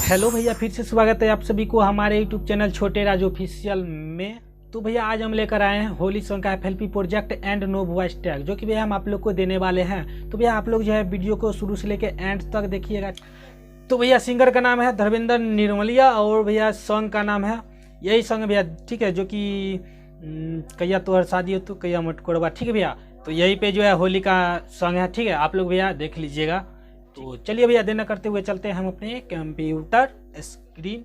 Hello भैया, फिर से स्वागत है आप सभी को हमारे यूट्यूब चैनल छोटे राज ऑफिशियल में। तो भैया आज हम लेकर आए हैं होली सॉन्ग का FLP project and no voice tag, जो कि भैया हम आप लोग को देने वाले हैं। तो भैया आप लोग जो है वीडियो को शुरू से लेकर एंड तक देखिएगा। तो भैया सिंगर का नाम है धर्मेंद्र निर्मलिया और भैया सॉन्ग का नाम है यही सॉन्ग भैया, ठीक है, जो कि कैया तोहर शादी हो तो कैया मटकोरबा, ठीक है भैया। तो यही पे जो है होली का सॉन्ग है, ठीक है, आप लोग भैया देख लीजिएगा। तो चलिए भैया देना करते हुए चलते हैं हम अपने कंप्यूटर स्क्रीन